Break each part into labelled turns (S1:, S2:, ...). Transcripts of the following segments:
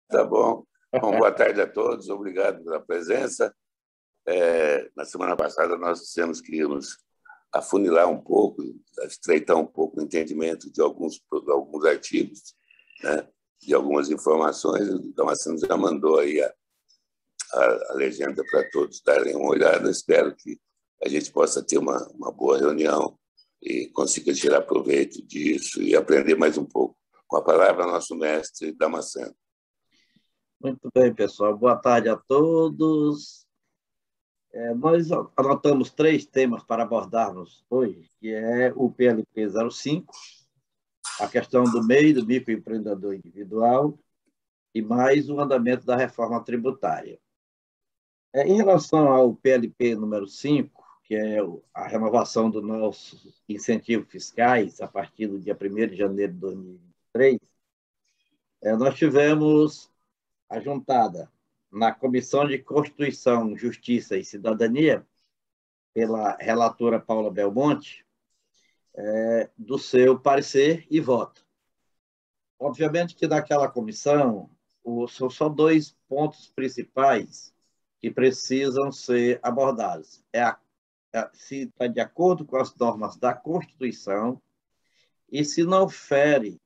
S1: Tá bom. Bom, boa tarde a todos, obrigado pela presença. Na semana passada nós dissemos que íamos afunilar um pouco, estreitar um pouco o entendimento de alguns artigos, né, de algumas informações. Então, assim, já mandou aí a legenda para todos darem uma olhada. Espero que a gente possa ter uma boa reunião e consiga tirar proveito disso e aprender mais um pouco. Com a palavra, nosso mestre Damasceno.
S2: Muito bem, pessoal. Boa tarde a todos. Nós anotamos 3 temas para abordarmos hoje, que é o PLP 05, a questão do MEI, do microempreendedor individual, e mais o andamento da reforma tributária. Em relação ao PLP número 5, que é a renovação dos nossos incentivos fiscais a partir do dia 1º de janeiro de 2023, nós tivemos ajuntada na Comissão de Constituição, Justiça e Cidadania, pela relatora Paula Belmonte, do seu parecer e voto. Obviamente que naquela comissão são só 2 pontos principais que precisam ser abordados. Se está de acordo com as normas da Constituição e se não fere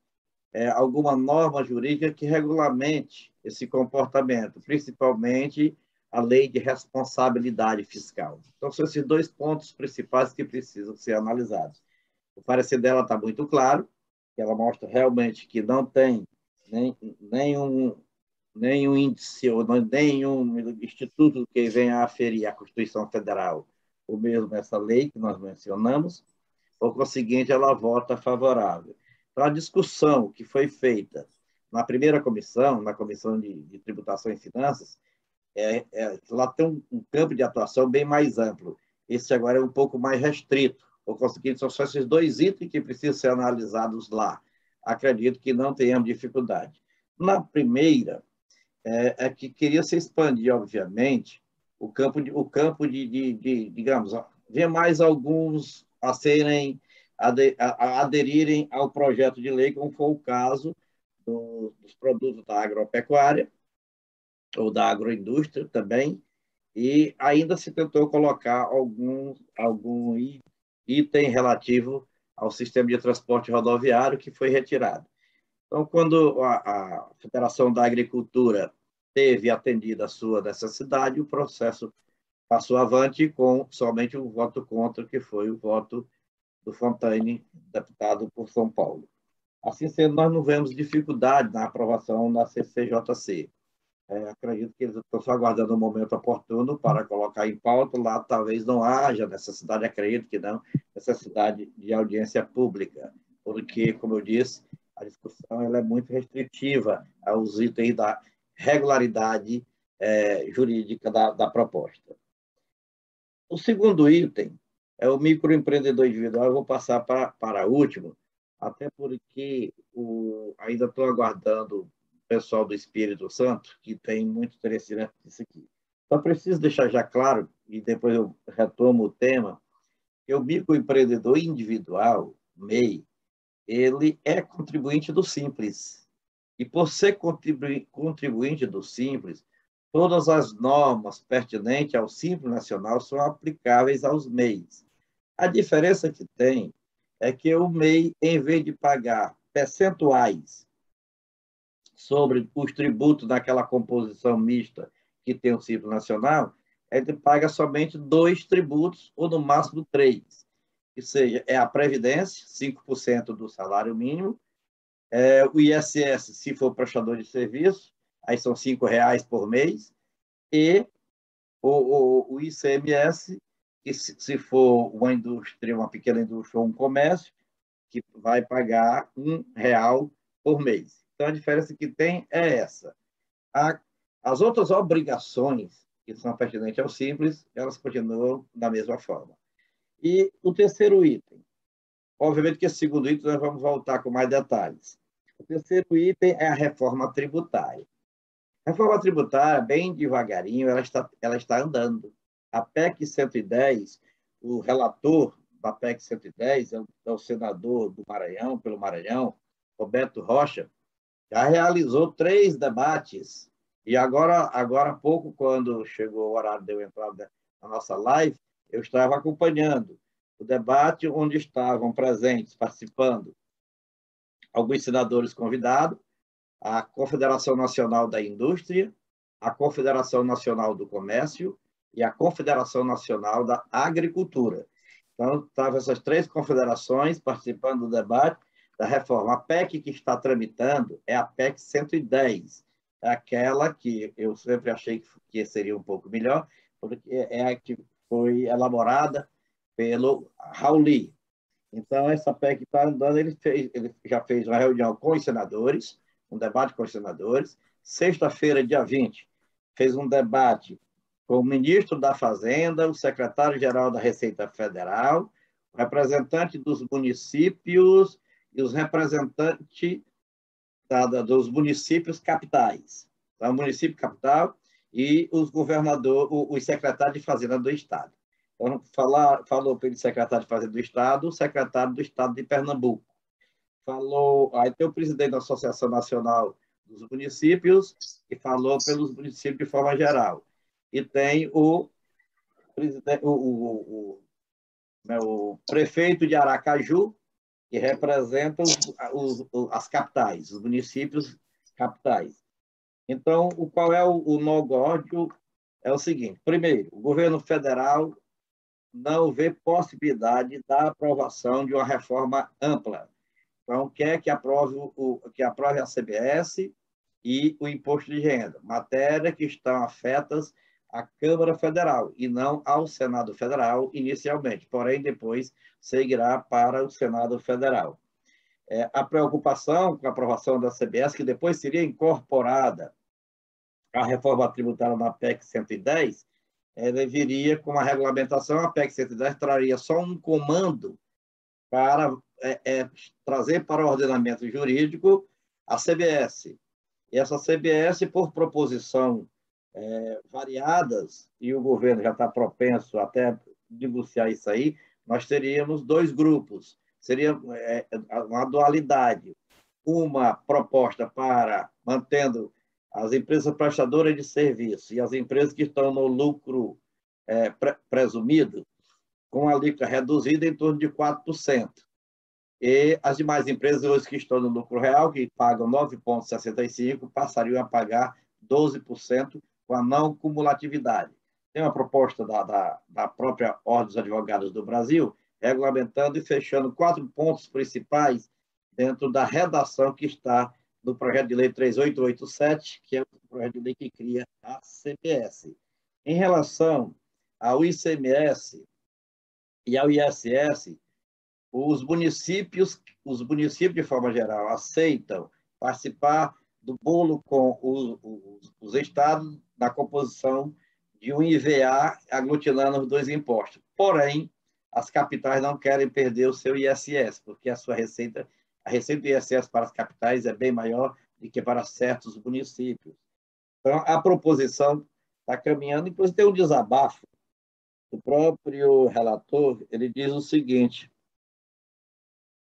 S2: alguma norma jurídica que regulamente esse comportamento, principalmente a lei de responsabilidade fiscal. Então, são esses 2 pontos principais que precisam ser analisados. O parecer dela está muito claro, que ela mostra realmente que não tem nenhum índice ou nenhum instituto que venha a aferir a Constituição Federal, ou mesmo essa lei que nós mencionamos, por conseguinte, ela vota favorável. Então, a discussão que foi feita na primeira comissão, na Comissão de Tributação e Finanças, lá tem um campo de atuação bem mais amplo. Esse agora é um pouco mais restrito. Por conseguinte, são só esses 2 itens que precisam ser analisados lá. Acredito que não tenhamos dificuldade. Na primeira, que queria se expandir, obviamente, o campo de digamos, ver mais alguns a serem a aderirem ao projeto de lei, como foi o caso dos produtos da agropecuária ou da agroindústria também, e ainda se tentou colocar algum item relativo ao sistema de transporte rodoviário que foi retirado. Então, quando a Federação da Agricultura teve atendida a sua necessidade, o processo passou avante com somente um voto contra, que foi o voto do Fontaine, deputado por São Paulo. Assim sendo, nós não vemos dificuldade na aprovação da CCJC. Acredito que eles estão só aguardando um momento oportuno para colocar em pauta. Lá talvez não haja necessidade, acredito que não, necessidade de audiência pública, porque, como eu disse, a discussão ela é muito restritiva aos itens da regularidade jurídica da proposta. O segundo item é o microempreendedor individual. Eu vou passar para o último, até porque ainda estou aguardando o pessoal do Espírito Santo, que tem muito interesse nisso aqui. Só preciso deixar já claro, e depois eu retomo o tema, que o microempreendedor individual, MEI, ele é contribuinte do Simples. E por ser contribuinte do Simples, todas as normas pertinentes ao Simples Nacional são aplicáveis aos MEIs. A diferença que tem é que o MEI, em vez de pagar percentuais sobre os tributos daquela composição mista que tem o Simples Nacional, ele paga somente 2 tributos, ou no máximo 3. Que seja, a Previdência, 5% do salário mínimo, o ISS, se for prestador de serviço, aí são R$ 5 por mês, e o ICMS, que se for uma indústria, uma pequena indústria ou um comércio, que vai pagar R$ 1 por mês. Então, a diferença que tem é essa. As outras obrigações que são pertinentes ao Simples, elas continuam da mesma forma. E o terceiro item, obviamente que esse segundo item nós vamos voltar com mais detalhes. O terceiro item é a reforma tributária. A reforma tributária, bem devagarinho, ela está andando. A PEC 110, o relator da PEC 110 é o senador do Maranhão, pelo Maranhão, Roberto Rocha, já realizou 3 debates, e agora há pouco, quando chegou o horário de eu entrar na nossa live, eu estava acompanhando o debate onde estavam presentes, participando, alguns senadores convidados, a Confederação Nacional da Indústria, a Confederação Nacional do Comércio e a Confederação Nacional da Agricultura. Então, estavam essas 3 confederações participando do debate da reforma. A PEC que está tramitando é a PEC 110, é aquela que eu sempre achei que seria um pouco melhor, porque é a que foi elaborada pelo Rauli. Então, essa PEC está andando, ele já fez uma reunião com os senadores, um debate com os senadores. Sexta-feira, dia 20, fez um debate com o ministro da Fazenda, o secretário-geral da Receita Federal, o representante dos municípios e os representantes dos municípios capitais. Então, o município capital e os governadores, os secretários de Fazenda do Estado. Então, falou pelo secretário de Fazenda do Estado, o secretário do Estado de Pernambuco. Aí tem o presidente da Associação Nacional dos Municípios, que falou pelos municípios de forma geral. E tem o prefeito de Aracaju, que representa as capitais, os municípios capitais. Então, qual é o negócio? É o seguinte: primeiro, o governo federal não vê possibilidade da aprovação de uma reforma ampla. Então, quer que aprove a CBS e o imposto de renda, matéria que estão afetas à Câmara Federal e não ao Senado Federal inicialmente, porém depois seguirá para o Senado Federal. A preocupação com a aprovação da CBS, que depois seria incorporada à reforma tributária na PEC 110, ela viria com a regulamentação. A PEC 110 traria só um comando para trazer para o ordenamento jurídico a CBS. E essa CBS, por proposição variadas, e o governo já está propenso até negociar isso aí, nós teríamos 2 grupos. Seria uma dualidade. Uma proposta para mantendo as empresas prestadoras de serviço e as empresas que estão no lucro presumido, com a alíquota reduzida em torno de 4%. E as demais empresas hoje que estão no lucro real, que pagam 9,65%, passariam a pagar 12% com a não cumulatividade. Tem uma proposta da própria Ordem dos Advogados do Brasil, regulamentando e fechando 4 pontos principais dentro da redação que está no projeto de lei 3887, que é o projeto de lei que cria a CBS. Em relação ao ICMS e ao ISS, os municípios, de forma geral, aceitam participar do bolo com os estados na composição de um IVA aglutinando os 2 impostos. Porém, as capitais não querem perder o seu ISS, porque a receita do ISS para as capitais é bem maior do que para certos municípios. Então, a proposição está caminhando, inclusive tem um desabafo do próprio relator. Ele diz o seguinte: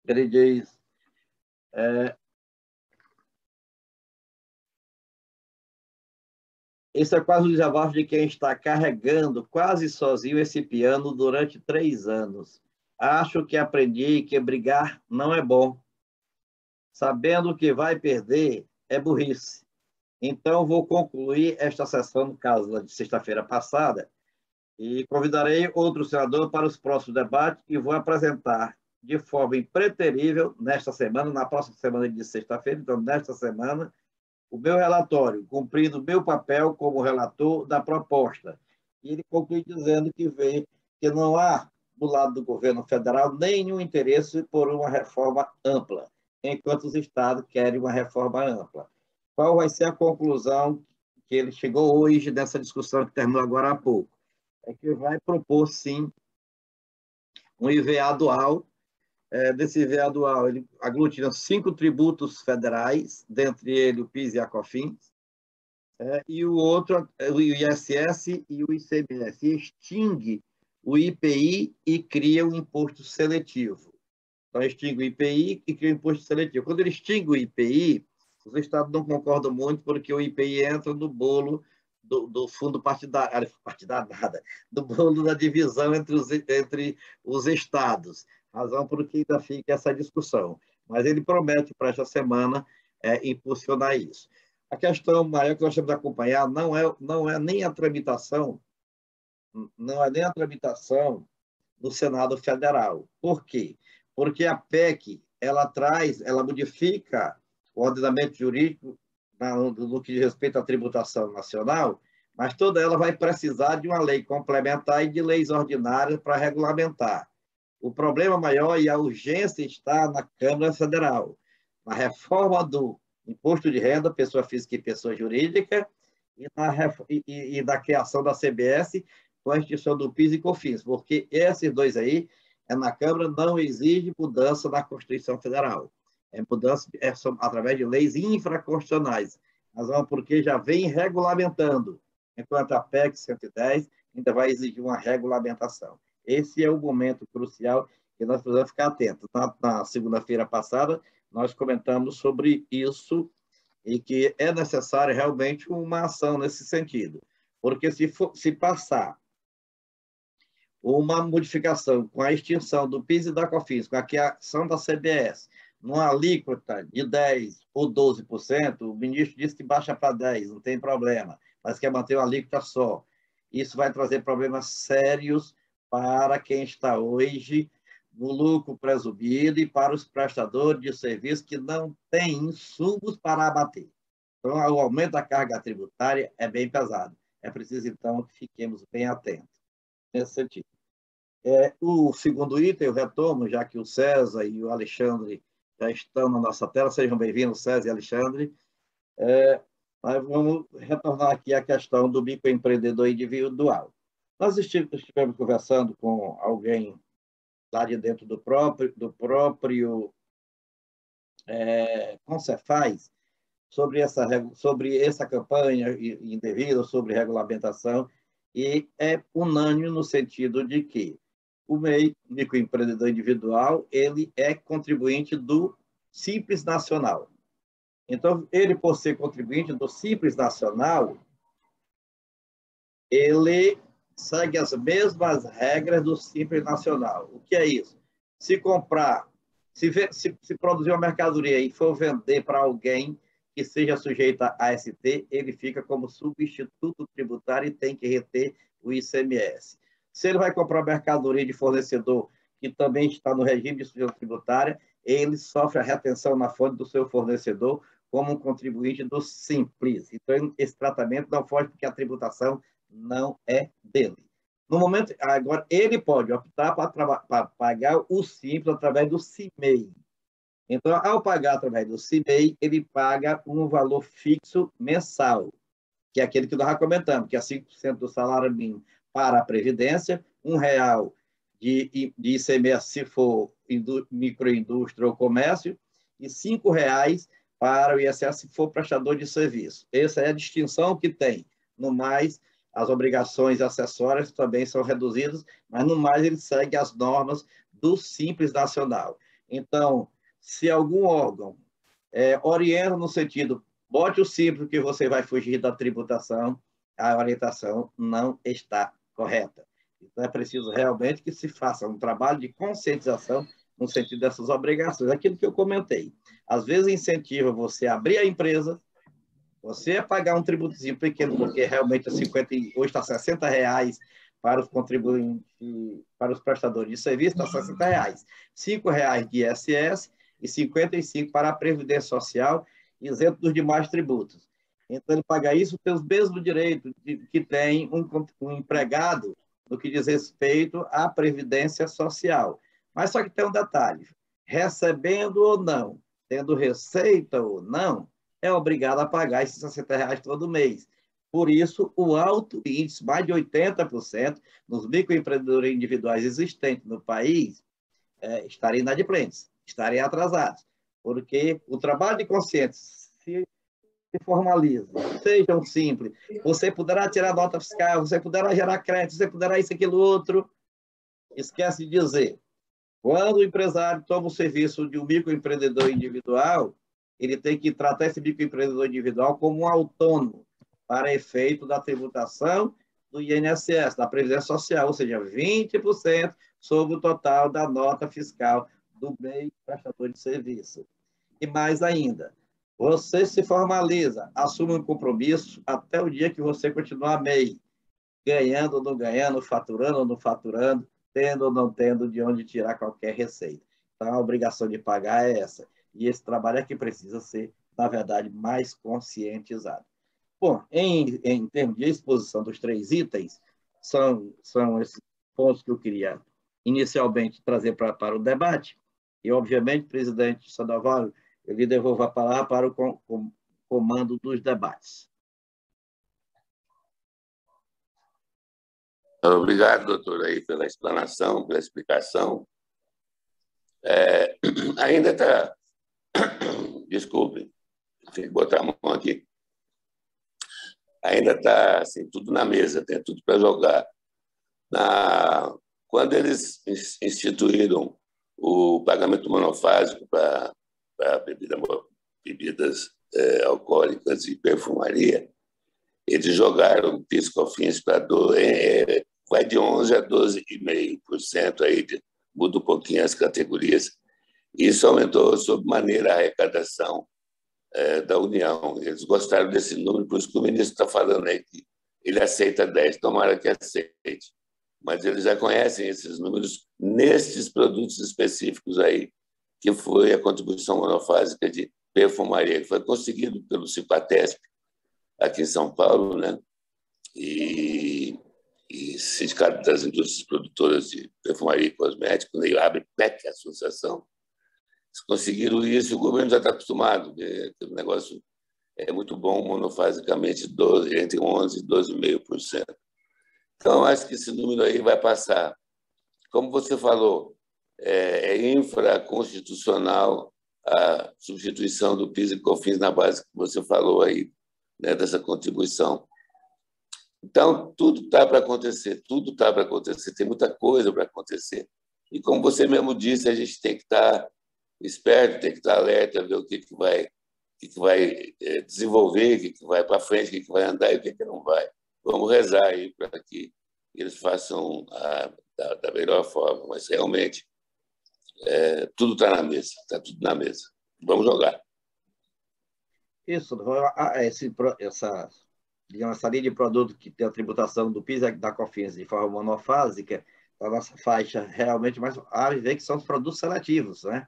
S2: ele diz, esse é quase o desabafo de quem está carregando quase sozinho esse piano durante 3 anos. Acho que aprendi que brigar não é bom. Sabendo que vai perder, é burrice. Então, vou concluir esta sessão, no caso de sexta-feira passada, e convidarei outro senador para os próximos debates e vou apresentar de forma impreterível, nesta semana, na próxima semana de sexta-feira, então, nesta semana, o meu relatório, cumprindo o meu papel como relator da proposta. E ele conclui dizendo que vê que não há, do lado do governo federal, nenhum interesse por uma reforma ampla, enquanto os estados querem uma reforma ampla. Qual vai ser a conclusão que ele chegou hoje nessa discussão que terminou agora há pouco? É que vai propor, sim, um IVA dual. Desse IVA dual, ele aglutina 5 tributos federais, dentre eles o PIS e a COFINS, e o outro, o ISS e o ICMS, e extingue o IPI e cria um imposto seletivo. Então, extingue o IPI e cria um imposto seletivo. Quando ele extingue o IPI, Os estados não concordam muito porque o IPI entra no bolo do fundo partidário, nada, do bolo da divisão entre os estados. Razão por que ainda fica essa discussão. Mas ele promete para esta semana impulsionar isso. A questão maior que nós temos de acompanhar não é nem a tramitação, não é nem a tramitação no Senado Federal. Por quê? Porque a PEC ela modifica o ordenamento jurídico no que diz respeito à tributação nacional, mas toda ela vai precisar de uma lei complementar e de leis ordinárias para regulamentar. O problema maior e a urgência está na Câmara Federal, na reforma do imposto de renda, pessoa física e pessoa jurídica, e na criação da CBS, com a extinção do PIS e COFINS, porque esses dois aí, na Câmara, não exige mudança na Constituição Federal. Mudança através de leis infraconstitucionais, razão porque já vem regulamentando, enquanto a PEC 110 ainda vai exigir uma regulamentação. Esse é o momento crucial que nós precisamos ficar atentos. Na segunda-feira passada, nós comentamos sobre isso e que é necessária realmente uma ação nesse sentido, porque se passar uma modificação com a extinção do PIS e da COFINS, com a criação da CBS, numa alíquota de 10% ou 12%, o ministro disse que baixa para 10%, não tem problema, mas quer manter uma alíquota só. Isso vai trazer problemas sérios para quem está hoje no lucro presumido e para os prestadores de serviço que não têm insumos para abater. Então, o aumento da carga tributária é bem pesado. É preciso, então, que fiquemos bem atentos nesse sentido. O segundo item, eu retomo, já que o César e o Alexandre já estão na nossa tela. Sejam bem-vindos, César e Alexandre. Nós vamos retornar aqui à questão do microempreendedor individual. Nós estivemos conversando com alguém lá de dentro do próprio Concefaz sobre essa campanha indevida, sobre regulamentação, e é unânime no sentido de que o MEI, microempreendedor individual, ele é contribuinte do Simples Nacional. Então, ele, por ser contribuinte do Simples Nacional, ele segue as mesmas regras do Simples Nacional. O que é isso? Se produzir uma mercadoria e for vender para alguém que seja sujeita a AST, ele fica como substituto tributário e tem que reter o ICMS. Se ele vai comprar mercadoria de fornecedor que também está no regime de sujeito tributária, ele sofre a retenção na fonte do seu fornecedor como um contribuinte do Simples. Então, esse tratamento não foge porque a tributação não é dele. No momento, agora, ele pode optar para pagar o Simples através do CIMEI. Então, ao pagar através do CIMEI, ele paga um valor fixo mensal, que é aquele que nós já comentamos, que é 5% do salário mínimo para a Previdência, R$ 1,00 de ICMS se for microindústria ou comércio, e R$ 5,00 para o ISS se for prestador de serviço. Essa é a distinção que tem. No mais, as obrigações acessórias também são reduzidas, mas no mais ele segue as normas do Simples Nacional. Então, se algum órgão orienta no sentido, bote o Simples que você vai fugir da tributação, a orientação não está correta. Então, é preciso realmente que se faça um trabalho de conscientização no sentido dessas obrigações. Aquilo que eu comentei. Às vezes, incentiva você a abrir a empresa, você pagar um tributozinho pequeno, porque realmente hoje está R$ 60 para os contribuintes, para os prestadores de serviço, está R$ 60. R$ 5,00 de ISS e 55 para a Previdência Social, isento dos demais tributos. Então, ele paga isso, tem os mesmos direitos que tem um empregado no que diz respeito à Previdência Social. Mas só que tem um detalhe, recebendo ou não, tendo receita ou não, é obrigado a pagar esses R$ 60 todo mês. Por isso, o alto índice, mais de 80%, nos microempreendedores individuais existentes no país, estariam inadimplentes, estariam atrasados. Porque o trabalho de consciência se formaliza, sejam simples, você poderá tirar nota fiscal, você poderá gerar crédito, você poderá isso, aquilo, outro. Esquece de dizer, quando o empresário toma o serviço de um microempreendedor individual, ele tem que tratar esse microempreendedor individual como um autônomo para efeito da tributação do INSS, da Previdência Social, ou seja, 20% sobre o total da nota fiscal do MEI prestador de serviço. E mais ainda, você se formaliza, assume um compromisso até o dia que você continuar MEI, ganhando ou não ganhando, faturando ou não faturando, tendo ou não tendo de onde tirar qualquer receita. Então, a obrigação de pagar é essa. E esse trabalho é que precisa ser, na verdade, mais conscientizado. Bom, em termos de exposição dos 3 itens, são esses pontos que eu queria inicialmente trazer para o debate. E, obviamente, presidente Sandoval, eu lhe devolvo a palavra para o comando dos debates.
S1: Obrigado, doutor, aí, pela explanação, pela explicação. Ainda está... Desculpe, tem que botar a mão aqui. Ainda está assim, tudo na mesa, tem tudo para jogar. Quando eles instituíram o pagamento monofásico para bebidas alcoólicas e perfumaria, eles jogaram PIS/COFINS para vai de 11% a 12,5%, aí muda um pouquinho as categorias. Isso aumentou sobremaneira a arrecadação da União. Eles gostaram desse número, por isso que o ministro está falando aí que ele aceita 10, tomara que aceite. Mas eles já conhecem esses números nestes produtos específicos aí, que foi a contribuição monofásica de perfumaria, que foi conseguido pelo Cipatesp, aqui em São Paulo, né? E Sindicato das Indústrias Produtoras de Perfumaria e Cosméticos, né? E o ABPEC, a associação, eles conseguiram isso, o governo já está acostumado, o negócio é muito bom, monofasicamente entre 11% e 12,5%. Então, acho que esse número aí vai passar. Como você falou, é infraconstitucional a substituição do PIS e COFINS na base que você falou aí, né, dessa contribuição. Então, tudo está para acontecer, tem muita coisa para acontecer. E, como você mesmo disse, a gente tem que estar esperto, tem que estar alerta, ver o que vai desenvolver, o que vai para frente, o que vai andar e o que não vai. Vamos rezar aí para que eles façam da melhor forma, mas realmente tudo está na mesa, está tudo na mesa. Vamos jogar.
S2: Isso, essa linha de produto que tem a tributação do PIS e da COFINS de forma monofásica, a nossa faixa realmente mais ver que são os produtos seletivos, né?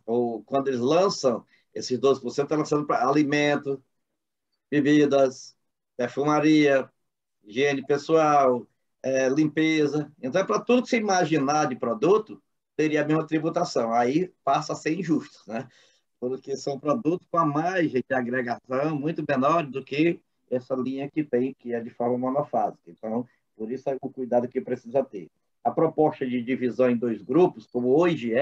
S2: Ou quando eles lançam, esses 12% estão lançando para alimento, bebidas, perfumaria, higiene pessoal, limpeza. Então, é para tudo que você imaginar de produto, teria a mesma tributação. Aí passa a ser injusto, né? Porque são produtos com a margem de agregação muito menor do que essa linha que tem, que é de forma monofásica. Então, por isso é o cuidado que precisa ter. A proposta de divisão em 2 grupos, como hoje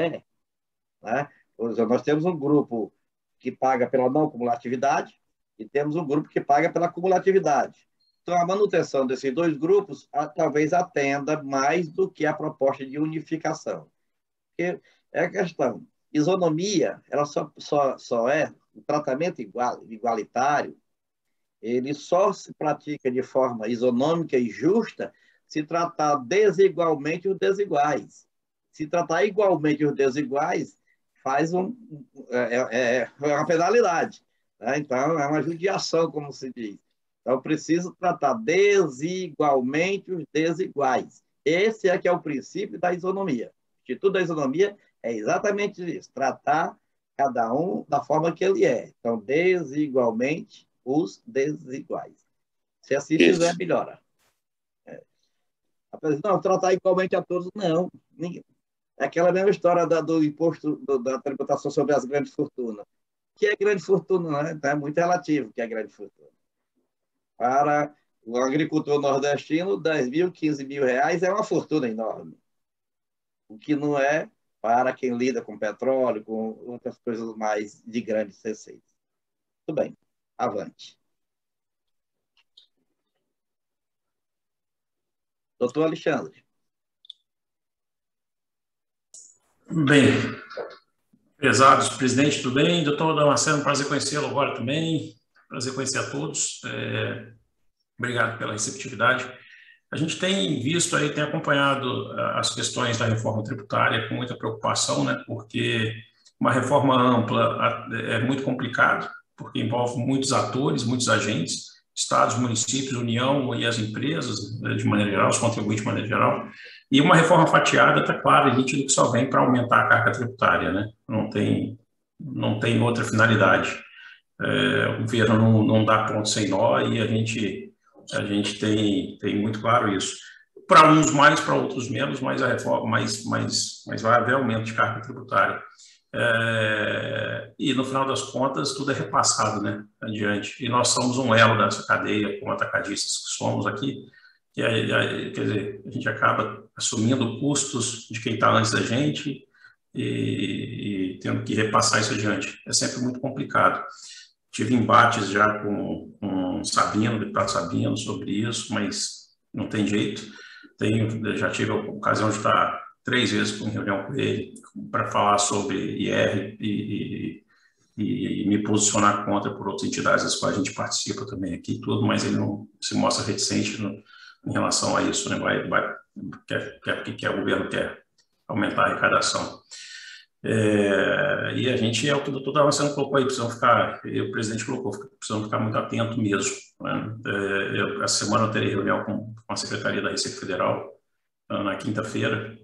S2: né? Por exemplo, nós temos um grupo que paga pela não cumulatividade e temos um grupo que paga pela cumulatividade. Então, a manutenção desses 2 grupos talvez atenda mais do que a proposta de unificação. Porque é a questão, isonomia, ela só é o tratamento igualitário, ele só se pratica de forma isonômica e justa se tratar desigualmente os desiguais. Se tratar igualmente os desiguais, faz uma penalidade. Né? Então, é uma judiação, como se diz. Então, preciso tratar desigualmente os desiguais. Esse é que é o princípio da isonomia. O Instituto da Isonomia é exatamente isso, tratar cada um da forma que ele é. Então, desigualmente os desiguais. Se assim fizer, melhora. Não, tratar igualmente a todos, não. É aquela mesma história do imposto, da tributação sobre as grandes fortunas. O que é grande fortuna? Né? Então, é muito relativo o que é grande fortuna. Para o agricultor nordestino, 10 mil, 15 mil reais é uma fortuna enorme. O que não é para quem lida com petróleo, com outras coisas mais de grandes receitas. Tudo bem, avante. Doutor Alexandre.
S3: Bem, Prezados, presidente, tudo bem? Doutor Damasceno, prazer conhecê-lo agora também. Prazer conhecer a todos. Obrigado pela receptividade. A gente tem visto aí, tem acompanhado as questões da reforma tributária com muita preocupação, né? Porque uma reforma ampla é muito complicado, porque envolve muitos atores, muitos agentes, estados, municípios, União e as empresas, de maneira geral, os contribuintes de maneira geral. E uma reforma fatiada, está claro e nítido que só vem para aumentar a carga tributária, né? Não tem outra finalidade. O governo não dá ponto sem nó e a gente tem muito claro isso. Para uns mais, para outros menos, mas a reforma mas vai haver aumento de carga tributária. E no final das contas tudo é repassado, né, adiante. E nós somos um elo dessa cadeia, como atacadistas que somos aqui, quer dizer, a gente acaba assumindo custos de quem está antes da gente e tendo que repassar isso adiante. É sempre muito complicado. Tive embates já com Sabino, deputado Sabino, sobre isso, mas não tem jeito. Já tive a ocasião de estar 3 vezes em reunião com ele para falar sobre IR e me posicionar contra por outras entidades das quais a gente participa também aqui e tudo, mas ele não se mostra reticente em relação a isso, né? Quer o governo quer aumentar a arrecadação. E a gente, é o que o doutor Damasceno colocou aí, o presidente colocou, precisamos ficar muito atento mesmo, né? Essa semana eu terei reunião com a Secretaria da Receita Federal, na quinta-feira,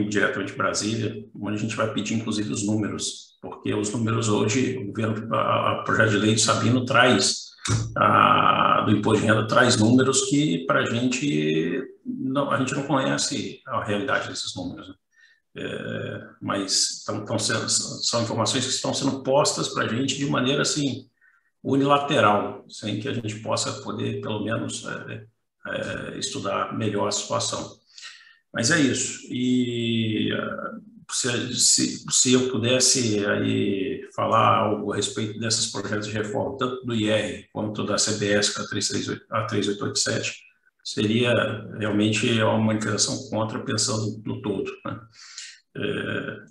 S3: diretamente de Brasília, onde a gente vai pedir, inclusive, os números, porque os números hoje, o governo, o projeto de lei de Sabino traz, do imposto de renda traz números que, para a gente não conhece a realidade desses números, né? Mas são informações que estão sendo postas para a gente de maneira, assim, unilateral, sem que a gente possa poder, pelo menos, estudar melhor a situação. Mas é isso. E se eu pudesse aí falar algo a respeito desses projetos de reforma, tanto do IR quanto da CBS, que é a 3887, seria realmente uma manifestação contra, pensando no todo, né?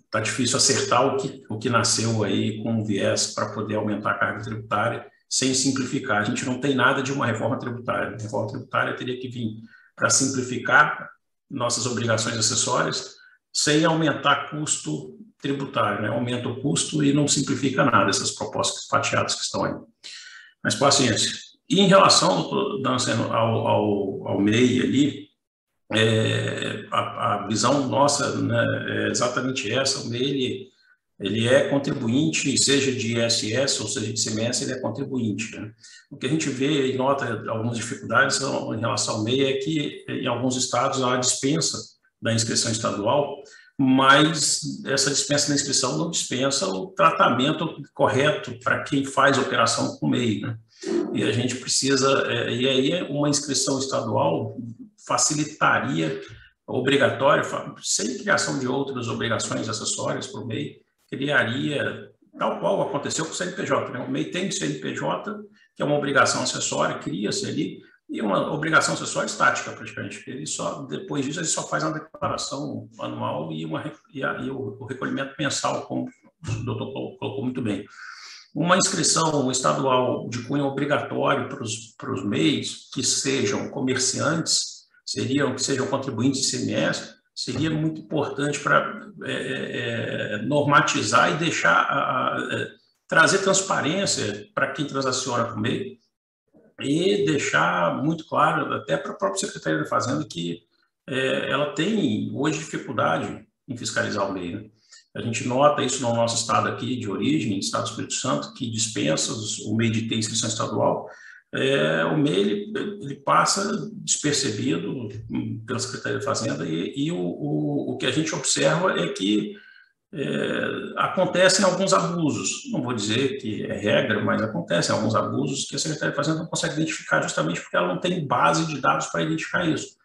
S3: Tá difícil acertar o que nasceu aí com um viés para poder aumentar a carga tributária sem simplificar. A gente não tem nada de uma reforma tributária. A reforma tributária teria que vir para simplificar nossas obrigações acessórias sem aumentar custo tributário, né? Aumenta o custo e não simplifica nada essas propostas fatiadas que estão aí. Mas paciência. E em relação, Damasceno, ao MEI ali, a visão nossa, né, é exatamente essa. O MEI, ele é contribuinte, seja de ISS ou seja de ICMS, ele é contribuinte, né? O que a gente vê e nota algumas dificuldades em relação ao MEI é que, em alguns estados, há a dispensa da inscrição estadual, mas essa dispensa da inscrição não dispensa o tratamento correto para quem faz a operação com o MEI, né? E a gente precisa, e aí uma inscrição estadual facilitaria, obrigatória, sem criação de outras obrigações acessórias para o MEI, criaria, tal qual aconteceu com o CNPJ, né? O MEI tem CNPJ, que é uma obrigação acessória, cria-se ali, e uma obrigação acessória estática, praticamente. Depois disso, ele só faz uma declaração anual e o recolhimento mensal, como o doutor colocou muito bem. Uma inscrição estadual de cunho obrigatório para os MEIs, que sejam comerciantes, que sejam contribuintes de ICMS, seria muito importante para normatizar e trazer transparência para quem transaciona com o MEI e deixar muito claro, até para a própria Secretaria da Fazenda, que ela tem hoje dificuldade em fiscalizar o MEI, né? A gente nota isso no nosso estado aqui de origem, Estado do Espírito Santo, que dispensa o MEI de ter inscrição estadual. O MEI ele passa despercebido pela Secretaria da Fazenda e o que a gente observa é que acontecem alguns abusos. Não vou dizer que é regra, mas acontecem alguns abusos que a Secretaria da Fazenda não consegue identificar justamente porque ela não tem base de dados para identificar isso.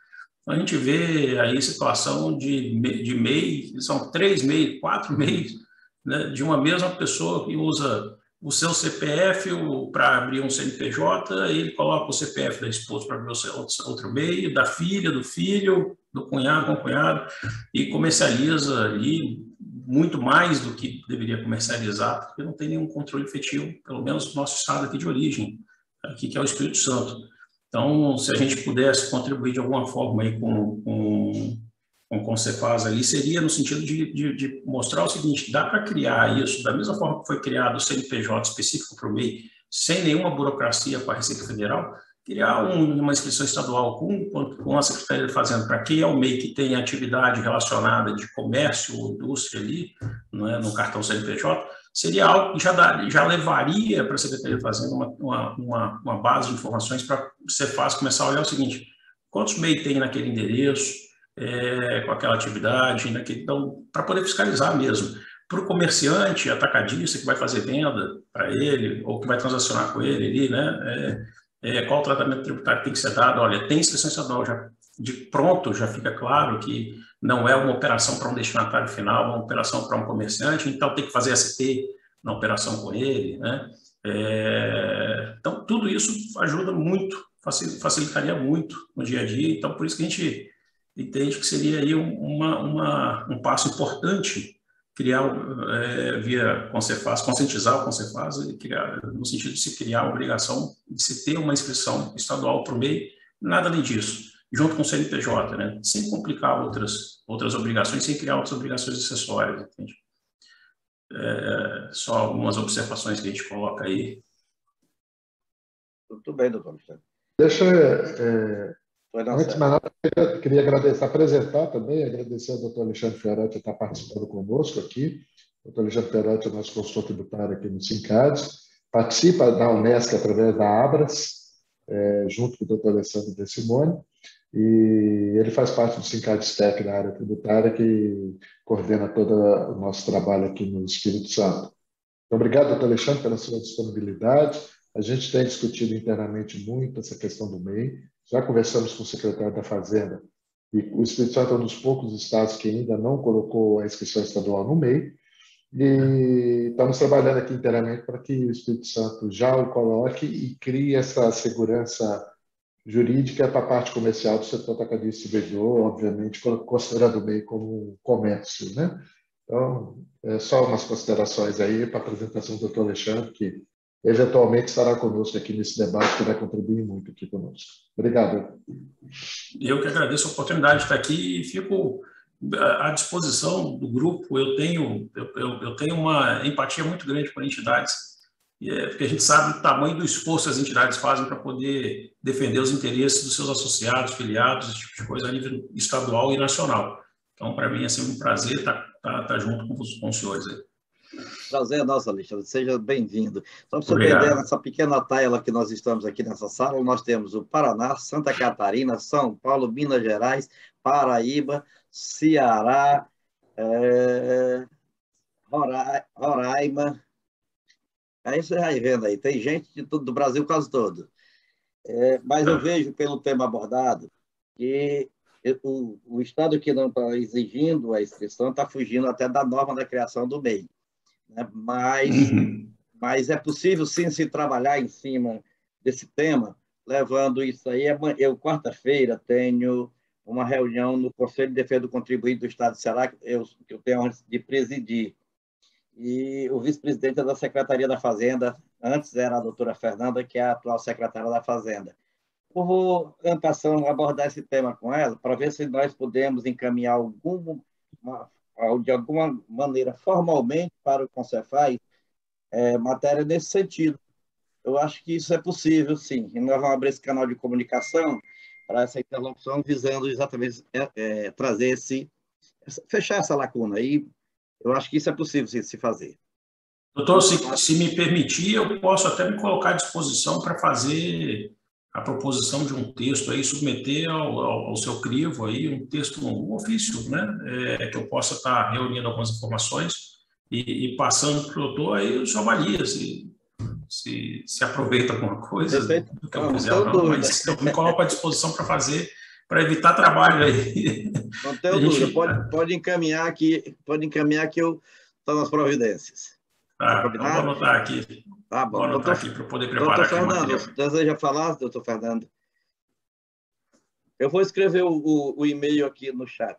S3: A gente vê aí situação de MEI, são 3 MEI, 4 MEI, né, de uma mesma pessoa que usa o seu CPF para abrir um CNPJ, ele coloca o CPF da esposa para abrir outro MEI, da filha, do filho, do cunhado com o cunhado, e comercializa ali muito mais do que deveria comercializar, porque não tem nenhum controle efetivo, pelo menos no nosso estado aqui de origem, aqui que é o Espírito Santo. Então, se a gente pudesse contribuir de alguma forma aí com o Concefaz ali, seria no sentido de mostrar o seguinte: dá para criar isso da mesma forma que foi criado o CNPJ específico para o MEI, sem nenhuma burocracia com a Receita Federal, criar uma inscrição estadual com a Secretaria de Fazenda, para quem é o MEI que tem atividade relacionada de comércio ou indústria ali, não é, no cartão CNPJ, seria algo que já levaria para a Secretaria de Fazenda uma base de informações para ser fácil começar a olhar o seguinte: quantos MEI tem naquele endereço, com aquela atividade, então, para poder fiscalizar mesmo. Para o comerciante, atacadista, que vai fazer venda para ele, ou que vai transacionar com ele ali, né, qual o tratamento tributário que tem que ser dado? Olha, tem inscrição estadual, já de pronto já fica claro que não é uma operação para um destinatário final, uma operação para um comerciante, então tem que fazer ST na operação com ele, né? Então, tudo isso ajuda muito, facilitaria muito no dia a dia, então por isso que a gente entende que seria aí um passo importante criar via Concefaz, conscientizar o Concefaz, no sentido de se criar a obrigação de se ter uma inscrição estadual para o MEI, nada além disso, junto com o CNPJ, né? Sem complicar outras obrigações, sem criar outras obrigações acessórias, entende? Só algumas observações que a gente coloca aí.
S2: Muito bem, doutor Alexandre.
S4: Deixa antes de mais nada, eu queria apresentar também, agradecer ao doutor Alexandre Ferretti estar participando conosco aqui. O doutor Alexandre Ferretti é nosso consultor tributário aqui no SINCADS, participa da Unesc através da Abras, junto com o doutor Alessandro De Simone, e ele faz parte do SINCADS Tech na área tributária, que coordena todo o nosso trabalho aqui no Espírito Santo. Então, obrigado, doutor Alexandre, pela sua disponibilidade. A gente tem discutido internamente muito essa questão do MEI. Já conversamos com o secretário da Fazenda e o Espírito Santo é um dos poucos estados que ainda não colocou a inscrição estadual no MEI, e estamos trabalhando aqui internamente para que o Espírito Santo já o coloque e crie essa segurança jurídica para a parte comercial do setor atacadista e distribuidor, obviamente considerando o MEI como um comércio, né? Então, só umas considerações aí para a apresentação do doutor Alexandre, que eventualmente estará conosco aqui nesse debate, que vai contribuir muito aqui conosco. Obrigado.
S3: Eu que agradeço a oportunidade de estar aqui e fico à disposição do grupo. Eu tenho uma empatia muito grande por entidades, porque a gente sabe o tamanho do esforço que as entidades fazem para poder defender os interesses dos seus associados, filiados, esse tipo de coisa a nível estadual e nacional. Então, para mim, é sempre um prazer estar junto com os senhores aí.
S2: Prazer é nosso, Alexandre. Seja bem-vindo. Só para você ter ideia, nessa pequena tela que nós estamos aqui nessa sala, nós temos o Paraná, Santa Catarina, São Paulo, Minas Gerais, Paraíba, Ceará, Roraima. Aí você vai vendo aí, tem gente de do Brasil quase todo. Mas eu vejo, pelo tema abordado, que o Estado que não está exigindo a inscrição está fugindo até da norma da criação do MEI. Né? Mas é possível, sim, se trabalhar em cima desse tema, levando isso aí. Eu, quarta-feira, tenho uma reunião no Conselho de Defesa do Contribuinte do Estado de Ceará, que eu tenho a honra de presidir. E o vice-presidente da Secretaria da Fazenda, antes era a doutora Fernanda, que é a atual secretária da Fazenda. Eu vou, passando, abordar esse tema com ela, para ver se nós podemos encaminhar de alguma maneira, formalmente, para o Concefaz, matéria nesse sentido. Eu acho que isso é possível, sim. E nós vamos abrir esse canal de comunicação para essa interlocução, visando exatamente trazer fechar essa lacuna. E eu acho que isso é possível se fazer.
S3: Doutor, se me permitir, eu posso até me colocar à disposição para fazer a proposição de um texto aí, submeter ao seu crivo aí um texto, um ofício, né, que eu possa estar reunindo algumas informações e passando para o doutor, aí o senhor avalia se aproveita alguma coisa do que eu fizer ou não, mas eu me coloco à disposição para fazer, para evitar trabalho aí.
S2: Não tenho dúvida, pode encaminhar que eu estou nas providências.
S3: Tá, então vou anotar aqui.
S2: Tá bom.
S3: Vou anotar aqui para poder preparar aqui o material.
S2: Deseja falar, doutor Fernando? Eu vou escrever o e-mail aqui no chat.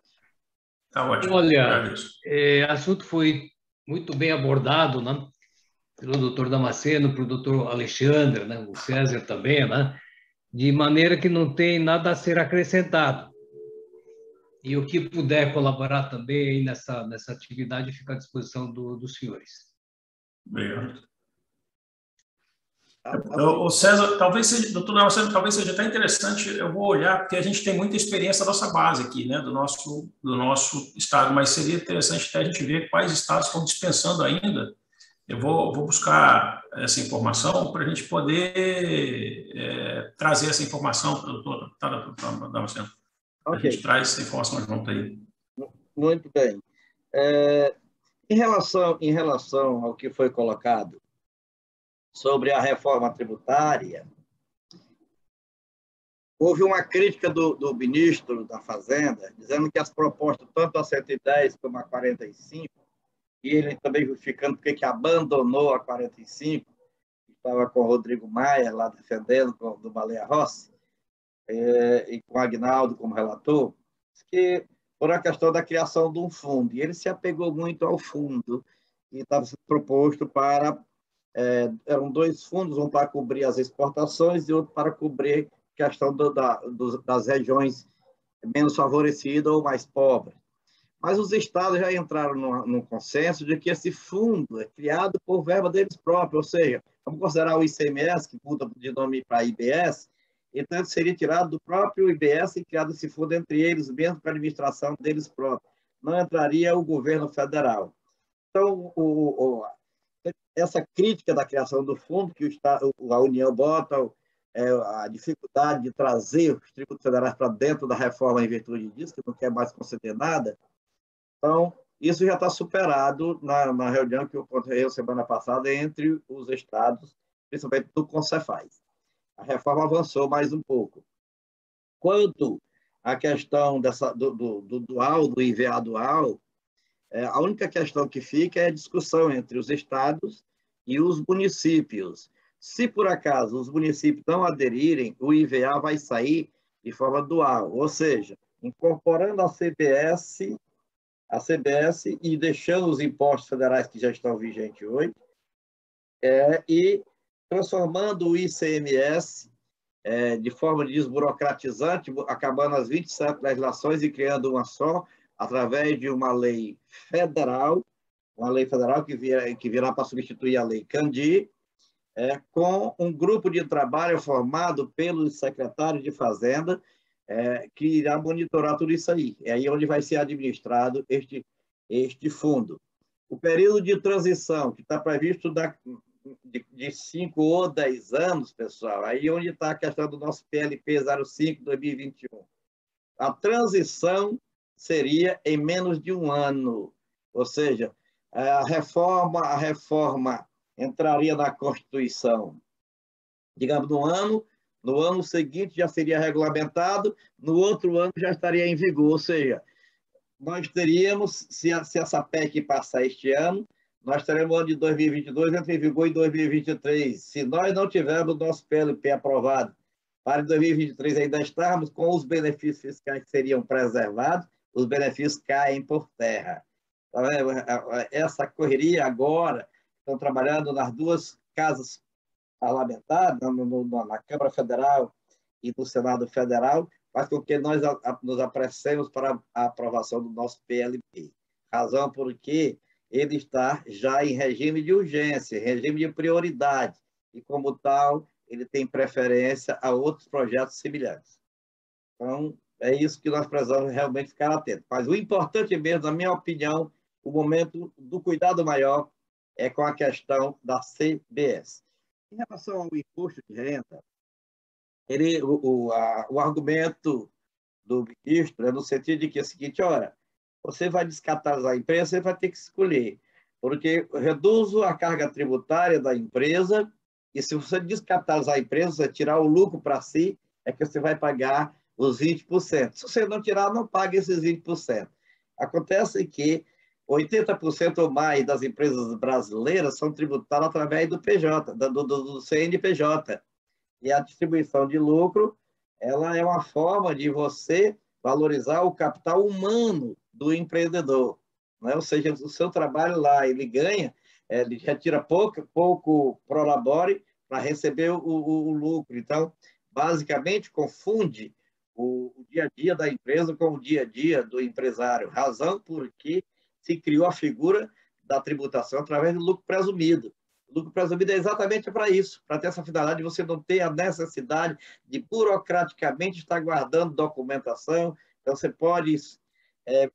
S3: Tá ótimo.
S5: Olha, o assunto foi muito bem abordado, né? Pelo doutor Damasceno, pelo doutor Alexandre, né? O César também, né? De maneira que não tem nada a ser acrescentado. E o que puder colaborar também aí nessa atividade fica à disposição dos senhores.
S3: Obrigado. O César, talvez seja, doutor Damasceno, talvez seja até interessante, eu vou olhar, porque a gente tem muita experiência da nossa base aqui, né, do nosso estado, mas seria interessante até a gente ver quais estados estão dispensando ainda. Eu vou buscar essa informação para a gente poder trazer essa informação para o doutor Damasceno. Okay. A gente traz essa informação junto aí.
S2: Muito bem. Em relação ao que foi colocado sobre a reforma tributária, houve uma crítica do ministro da Fazenda, dizendo que as propostas, tanto a 110 como a 45, e ele também justificando porque que abandonou a 45, estava com o Rodrigo Maia lá defendendo, do Baleia Rossi, e com o Agnaldo como relator, que por a questão da criação de um fundo. E ele se apegou muito ao fundo, e estava sendo proposto para... eram 2 fundos, um para cobrir as exportações e outro para cobrir a questão das regiões menos favorecidas ou mais pobres. Mas os estados já entraram num consenso de que esse fundo é criado por verba deles próprios, ou seja, vamos considerar o ICMS, que muda de nome para IBS, então ele seria tirado do próprio IBS e criado esse fundo entre eles, mesmo para a administração deles próprios. Não entraria o governo federal. Então, essa crítica da criação do fundo, que a União bota a dificuldade de trazer os tributos federais para dentro da reforma em virtude disso, que não quer mais conceder nada. Então, isso já está superado na reunião que ocorreu semana passada entre os estados, principalmente do Concefaz. A reforma avançou mais um pouco. Quanto à questão do dual, do IVA dual, a única questão que fica é a discussão entre os estados e os municípios. Se, por acaso, os municípios não aderirem, o IVA vai sair de forma dual, ou seja, incorporando a CBS e deixando os impostos federais que já estão vigentes hoje, e transformando o ICMS de forma desburocratizante, acabando as 27 legislações e criando uma só, através de uma lei federal que virá para substituir a lei Candir, com um grupo de trabalho formado pelos secretários de Fazenda, que irá monitorar tudo isso aí. É aí onde vai ser administrado este fundo. O período de transição, que está previsto de 5 ou 10 anos, pessoal, aí onde está a questão do nosso PLP 05/2021. A transição seria em menos de um ano, ou seja, a reforma entraria na Constituição, digamos, no ano seguinte já seria regulamentado, no outro ano já estaria em vigor, ou seja, nós teríamos, se essa PEC passar este ano, nós teremos o ano de 2022 entra em vigor em 2023. Se nós não tivermos o nosso PLP aprovado para 2023 ainda estarmos com os benefícios fiscais que seriam preservados, os benefícios caem por terra. Então, essa correria agora, estão trabalhando nas 2 casas parlamentares, na Câmara Federal e no Senado Federal, faz com que nós nos apressemos para a aprovação do nosso PLP. Razão porque ele está já em regime de urgência, regime de prioridade, e como tal, ele tem preferência a outros projetos semelhantes. Então, é isso que nós precisamos realmente ficar atentos. Mas o importante mesmo, na minha opinião, o momento do cuidado maior é com a questão da CBS. Em relação ao imposto de renda, o argumento do ministro é no sentido de que é o seguinte: ora, você vai descapitalizar a empresa, você vai ter que escolher, porque reduz a carga tributária da empresa, e se você descapitalizar a empresa, você tirar o lucro para si, é que você vai pagar os 20%. Se você não tirar, não paga esses 20%. Acontece que 80% ou mais das empresas brasileiras são tributadas através do PJ, do CNPJ. E a distribuição de lucro ela é uma forma de você valorizar o capital humano do empreendedor, né? Ou seja, o seu trabalho lá, ele ganha, ele retira pouco pro labore para receber o lucro. Então, basicamente, confunde o dia a dia da empresa com o dia a dia do empresário, razão porque se criou a figura da tributação através do lucro presumido. O lucro presumido é exatamente para isso, para ter essa finalidade de você não ter a necessidade de burocraticamente estar guardando documentação. Então, você pode,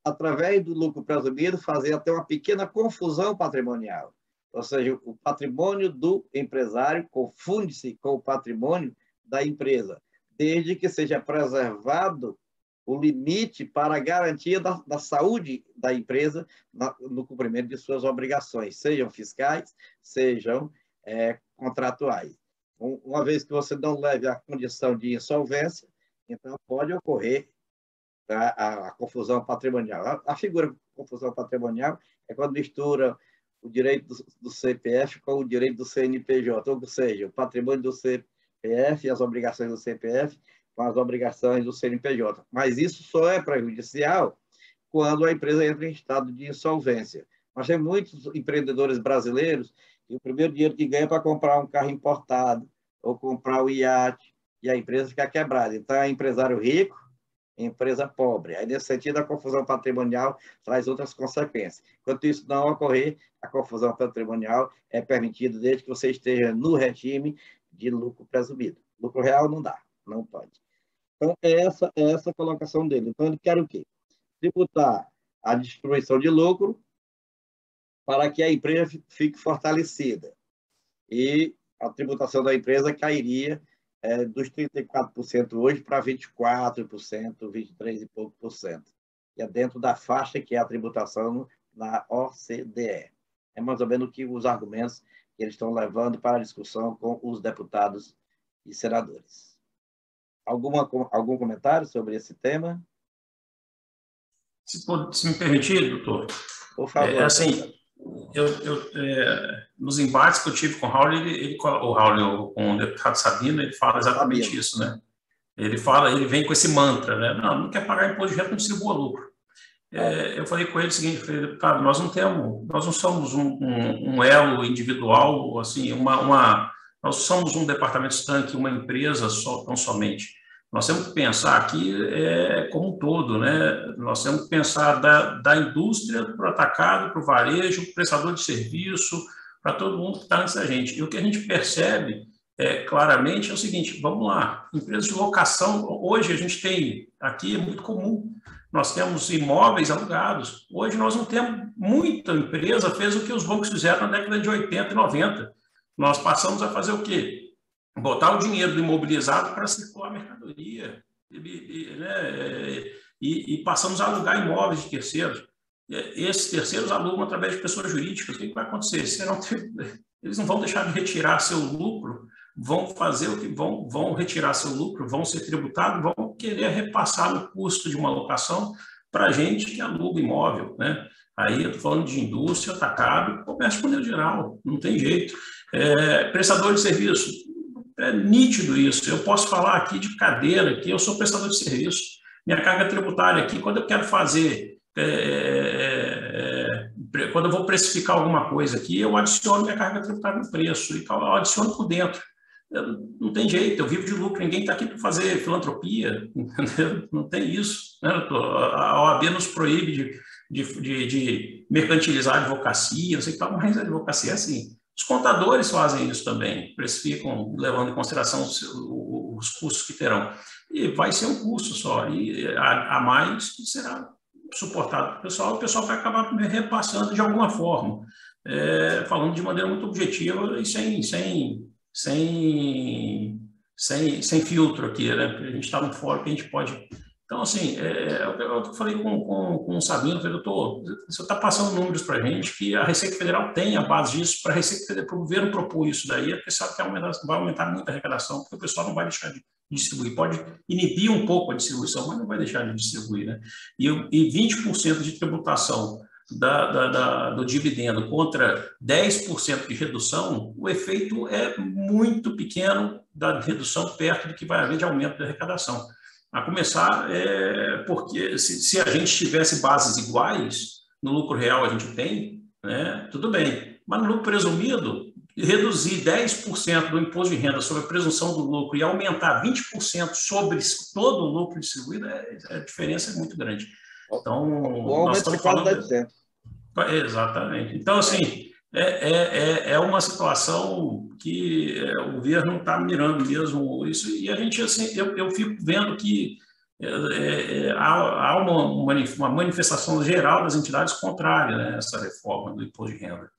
S2: através do lucro presumido, fazer até uma pequena confusão patrimonial. Ou seja, o patrimônio do empresário confunde-se com o patrimônio da empresa, desde que seja preservado o limite para a garantia da saúde da empresa no cumprimento de suas obrigações, sejam fiscais, sejam contratuais. Uma vez que você não leve a condição de insolvência, então pode ocorrer a confusão patrimonial. A figura de confusão patrimonial é quando mistura o direito do CPF com o direito do CNPJ, ou seja, o patrimônio do CPF e as obrigações do CPF com as obrigações do CNPJ. Mas isso só é prejudicial quando a empresa entra em estado de insolvência. Nós temos muitos empreendedores brasileiros que o primeiro dinheiro que ganha é para comprar um carro importado ou comprar o iate, e a empresa fica quebrada. Então, é empresário rico, empresa pobre. Aí, nesse sentido, a confusão patrimonial traz outras consequências. Enquanto isso não ocorrer, a confusão patrimonial é permitida desde que você esteja no regime de lucro presumido. Lucro real não dá, não pode. Então, é essa a colocação dele. Então, ele quer o quê? Tributar a distribuição de lucro para que a empresa fique fortalecida. E a tributação da empresa cairia dos 34% hoje para 24%, 23% e pouco por cento. E é dentro da faixa que é a tributação na OCDE. É mais ou menos o que os argumentos que eles estão levando para a discussão com os deputados e senadores. Algum comentário sobre esse tema?
S3: Se me permitir, doutor.
S2: Por favor.
S3: Assim, nos embates que eu tive com o Raul, com o deputado Sabino, ele fala exatamente isso, né? Ele vem com esse mantra, né? Não quer pagar imposto de renda, não distribua lucro. Eu falei com ele o seguinte, deputado, nós não somos um elo individual, assim, nós somos um departamento estanque, uma empresa tão somente. Nós temos que pensar aqui como um todo, né? Nós temos que pensar da indústria para o atacado, para o varejo, para o prestador de serviço, para todo mundo que está antes da gente. E o que a gente percebe claramente é o seguinte, vamos lá, empresas de locação, hoje a gente tem, aqui é muito comum, nós temos imóveis alugados. Hoje nós não temos, muita empresa fez o que os bancos fizeram na década de 80 e 90. Nós passamos a fazer o quê? Botar o dinheiro do imobilizado para circular a mercadoria, e passamos a alugar imóveis de terceiros. Esses terceiros alugam através de pessoas jurídicas. O que vai acontecer? Eles não vão deixar de retirar seu lucro, vão fazer o que vão retirar seu lucro, vão ser tributados, vão querer repassar no custo de uma locação para a gente que aluga imóvel, né? Aí eu estou falando de indústria, atacado, comércio de maneira geral, não tem jeito. Prestador de serviço, é nítido isso. Eu posso falar aqui de cadeira, que eu sou prestador de serviço. Minha carga tributária aqui, quando eu quero fazer, quando eu vou precificar alguma coisa aqui, eu adiciono minha carga tributária no preço, e eu adiciono por dentro. Não tem jeito, eu vivo de lucro, ninguém está aqui para fazer filantropia, entendeu? Não tem isso, né? A OAB nos proíbe de mercantilizar a advocacia, não sei o que, mas a advocacia é assim. Os contadores fazem isso também, precificam, levando em consideração os custos que terão. E vai ser um custo só, e a mais que será suportado pelo pessoal, o pessoal vai acabar repassando de alguma forma, falando de maneira muito objetiva e sem filtro aqui, né? A gente está no fórum que a gente pode... Então, assim, eu falei com o Sabino, eu falei, doutor, você está passando números para a gente que a Receita Federal tem a base disso, para a Receita Federal, para o governo propor isso daí, porque sabe que vai aumentar muito a arrecadação, porque o pessoal não vai deixar de distribuir, pode inibir um pouco a distribuição, mas não vai deixar de distribuir, né? E 20% de tributação do dividendo contra 10% de redução, o efeito é muito pequeno da redução perto do que vai haver de aumento da arrecadação. A começar, porque se a gente tivesse bases iguais, no lucro real a gente tem, né, tudo bem, mas no lucro presumido, reduzir 10% do imposto de renda sobre a presunção do lucro e aumentar 20% sobre todo o lucro distribuído, a diferença é muito grande. Então, nós estamos falando... 10%. Exatamente. Então, assim, é uma situação que o governo está mirando mesmo isso, e a gente, assim, eu fico vendo que há uma manifestação geral das entidades contrária, né, a essa reforma do imposto de renda.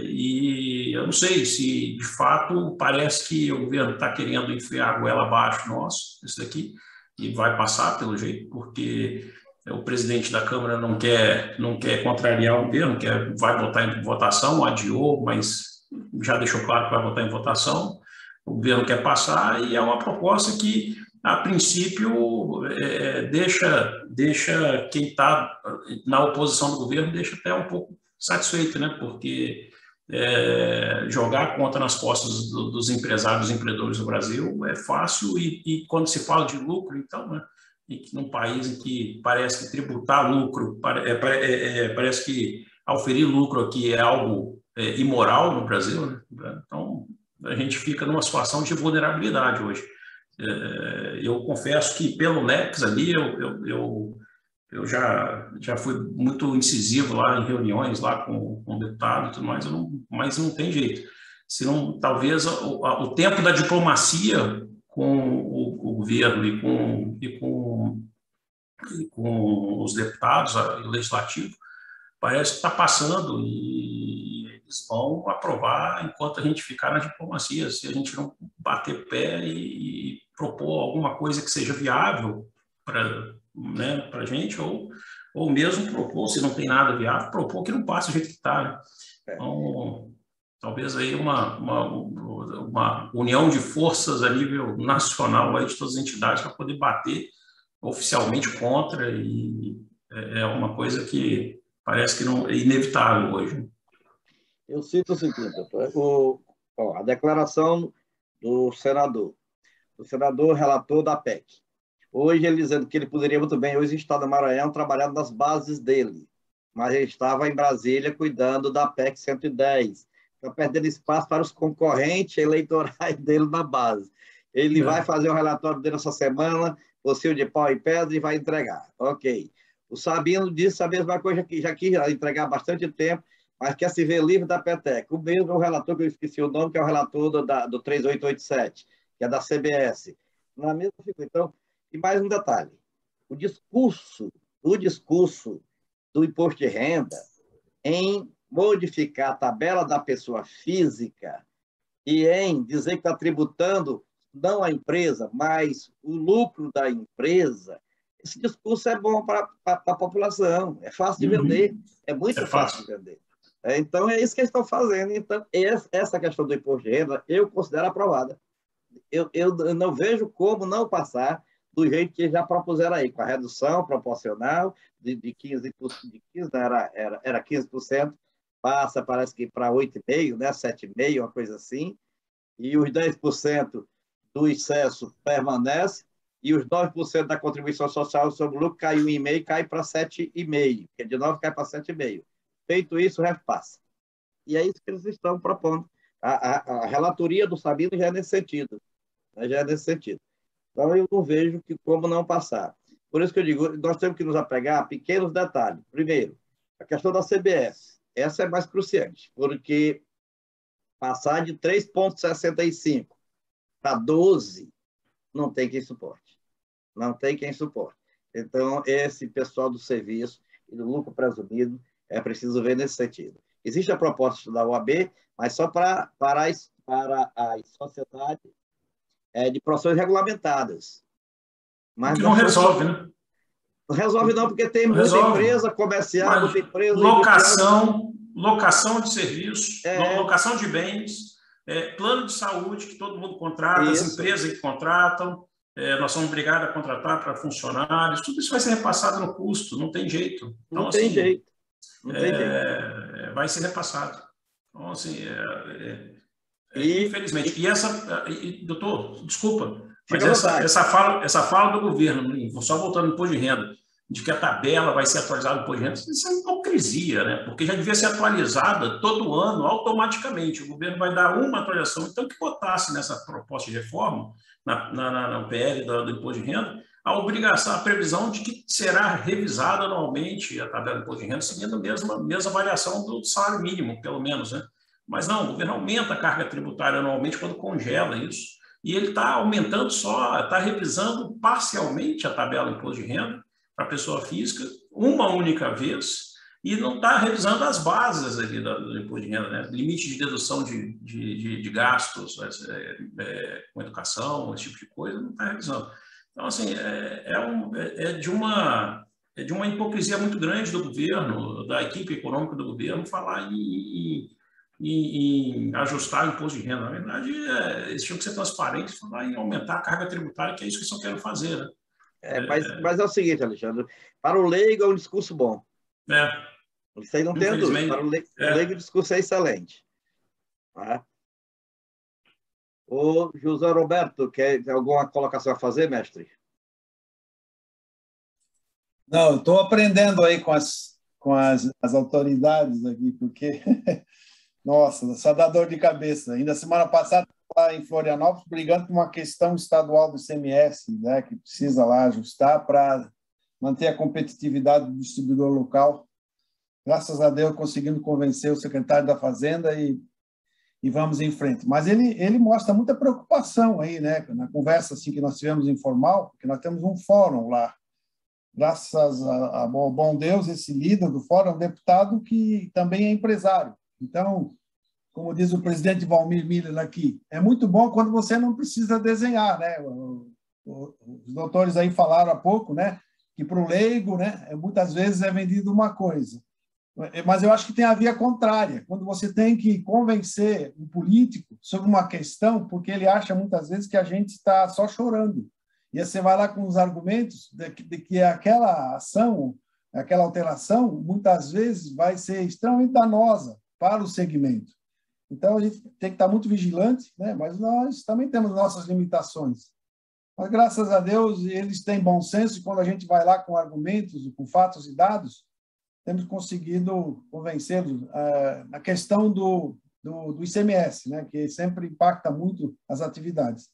S3: E eu não sei se, de fato, parece que o governo está querendo enfiar a goela abaixo nosso, isso daqui, e vai passar, pelo jeito, porque o presidente da Câmara não quer contrariar o governo, vai botar em votação, adiou, mas já deixou claro que vai botar em votação. O governo quer passar, e é uma proposta que, a princípio, deixa quem está na oposição do governo, deixa até um pouco satisfeito, né? Porque jogar a conta nas costas dos empresários e empreendedores do Brasil é fácil, e quando se fala de lucro, então, né? E num país em que parece que tributar lucro, parece que auferir lucro aqui é algo imoral no Brasil, né? Então, a gente fica numa situação de vulnerabilidade hoje. Eu confesso que pelo NEX ali, eu já fui muito incisivo lá em reuniões lá com o deputado e tudo mais, mas não tem jeito. Senão, talvez o tempo da diplomacia com o governo e com os deputados e o legislativo parece que está passando, e eles vão aprovar enquanto a gente ficar na diplomacia. Se a gente não bater o pé e propor alguma coisa que seja viável para, né, a gente, ou mesmo propor, se não tem nada viável, propor que não passe do jeito que está, né? Então, talvez aí uma união de forças a nível nacional aí de todas as entidades para poder bater oficialmente contra, e é uma coisa que parece que não é inevitável hoje.
S2: Eu cito o seguinte, a declaração do senador relator da PEC. Hoje ele dizendo que ele poderia muito bem hoje estar no Maranhão trabalhando nas bases dele, mas ele estava em Brasília cuidando da PEC 110, está perdendo espaço para os concorrentes eleitorais dele na base. Ele vai fazer o relatório dele essa semana, possível de pau e pedra, e vai entregar. Ok. O Sabino disse a mesma coisa, que já quis entregar há bastante tempo, mas quer se ver livre da PETEC. O mesmo relator, que eu esqueci o nome, que é o relator do 3887, que é da CBS. Na mesma figura. Então, e mais um detalhe. O discurso do imposto de renda em modificar a tabela da pessoa física e em dizer que está tributando não a empresa, mas o lucro da empresa, esse discurso é bom para a população, é fácil de vender, é muito fácil de vender. Então, é isso que eles estão fazendo. Então, essa questão do imposto de renda, eu considero aprovada. Eu não vejo como não passar do jeito que já propuseram aí, com a redução proporcional de 15%, era 15%, passa, parece que para 8,5%, né? 7,5%, uma coisa assim, e os 10% do excesso permanece, e os 9% da contribuição social sobre o lucro caiu em 1,5%, cai para 7,5%, que de 9% cai para 7,5%. Feito isso, o resto passa. E é isso que eles estão propondo. A relatoria do Sabino já é nesse sentido. Então, eu não vejo como não passar. Por isso que eu digo, nós temos que nos apegar a pequenos detalhes. Primeiro, a questão da CBS. Essa é mais cruciante, porque passar de 3,65 para 12, não tem quem suporte. Não tem quem suporte. Então, esse pessoal do serviço e do lucro presumido é preciso ver nesse sentido. Existe a proposta da OAB, mas só para as sociedades de profissões regulamentadas. Mas
S3: que não resolve, né?
S2: Não resolve não, porque tem muita empresa comercial, muita empresa...
S3: Locação de serviços, locação de bens, plano de saúde que todo mundo contrata, as empresas que contratam, nós somos obrigados a contratar para funcionários, tudo isso vai ser repassado no custo, não tem jeito. Então,
S2: não tem
S3: assim,
S2: jeito. Não tem jeito.
S3: Vai ser repassado. Então, assim, infelizmente. Doutor, desculpa, mas essa fala do governo, só voltando no imposto de renda, de que a tabela vai ser atualizada no imposto de renda, isso é hipocrisia, né? Porque já devia ser atualizada todo ano, automaticamente. O governo vai dar uma atualização, então que botasse nessa proposta de reforma, na PL do imposto de renda, a previsão de que será revisada anualmente a tabela do imposto de renda, seguindo a mesma variação do salário mínimo, pelo menos, né? Mas não, o governo aumenta a carga tributária anualmente quando congela isso, e ele está aumentando está revisando parcialmente a tabela do imposto de renda para a pessoa física, uma única vez, e não está revisando as bases ali do imposto de renda, né? Limite de dedução de gastos com educação, esse tipo de coisa, não está revisando. Então, assim, é de uma hipocrisia muito grande do governo, da equipe econômica do governo, falar em ajustar o imposto de renda. Na verdade, eles tinham que ser transparentes, falar em aumentar a carga tributária, que é isso que eles estão querendo fazer, né?
S2: Mas é o seguinte, Alexandre, para o leigo é um discurso bom. Isso aí não tem dúvida. Para o leigo o discurso é excelente. O José Roberto, quer alguma colocação a fazer, mestre?
S6: Não, estou aprendendo aí com as autoridades aqui, porque, nossa, só dá dor de cabeça. Ainda semana passada, lá em Florianópolis, brigando por uma questão estadual do ICMS, né, que precisa lá ajustar para manter a competitividade do distribuidor local. Graças a Deus, conseguindo convencer o secretário da Fazenda e vamos em frente. Mas ele mostra muita preocupação aí, né, na conversa assim, que nós tivemos informal, porque nós temos um fórum lá. Graças ao bom Deus, esse líder do fórum é um deputado que também é empresário. Então, como diz o presidente Valmir Miller aqui, é muito bom quando você não precisa desenhar, né? Os doutores aí falaram há pouco, né, que para o leigo, né, muitas vezes é vendido uma coisa. Mas eu acho que tem a via contrária, quando você tem que convencer um político sobre uma questão, porque ele acha muitas vezes que a gente está só chorando. E aí você vai lá com os argumentos de que aquela ação, aquela alteração, muitas vezes vai ser extremamente danosa para o segmento. Então, a gente tem que estar muito vigilante, né? Mas nós também temos nossas limitações. Mas, graças a Deus, eles têm bom senso e quando a gente vai lá com argumentos, com fatos e dados, temos conseguido convencê-los na questão do ICMS, né? Que sempre impacta muito as atividades.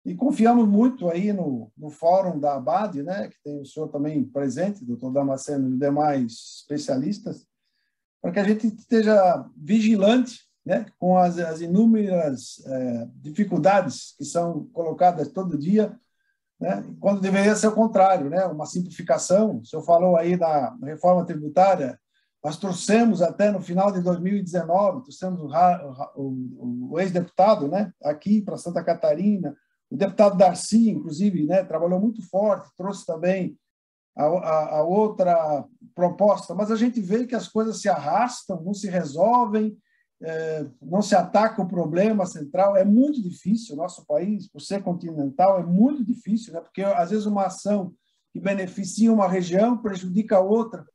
S6: E confiamos muito aí no fórum da ABAD, né? Que tem o senhor também presente, doutor Damasceno e demais especialistas, para que a gente esteja vigilante, né, com as inúmeras dificuldades que são colocadas todo dia, né, quando deveria ser o contrário, né, uma simplificação. O senhor falou aí da reforma tributária, nós trouxemos até no final de 2019, trouxemos o ex-deputado, né, aqui para Santa Catarina, o deputado Darcy, inclusive, né, trabalhou muito forte, trouxe também a outra proposta, mas a gente vê que as coisas se arrastam, não se resolvem, não se ataca o problema central. É muito difícil, o nosso país, por ser continental, é muito difícil, né? Porque às vezes uma ação que beneficia uma região prejudica a outra.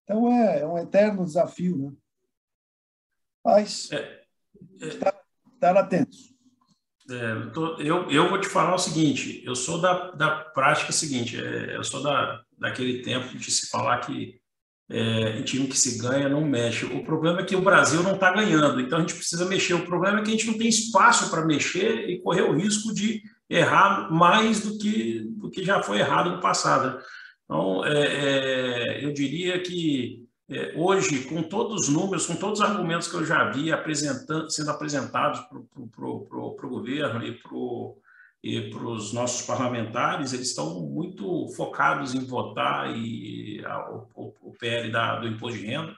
S6: Então é um eterno desafio, né? Mas estar atentos.
S3: Eu vou te falar o seguinte, eu sou da prática seguinte, eu sou daquele tempo de se falar que em time que se ganha não mexe. O problema é que o Brasil não está ganhando, então a gente precisa mexer. O problema é que a gente não tem espaço para mexer e correr o risco de errar mais do que já foi errado no passado. Então, eu diria que hoje, com todos os números, com todos os argumentos que eu já vi sendo apresentados para o governo e para os nossos parlamentares, eles estão muito focados em votar o PL do imposto de renda.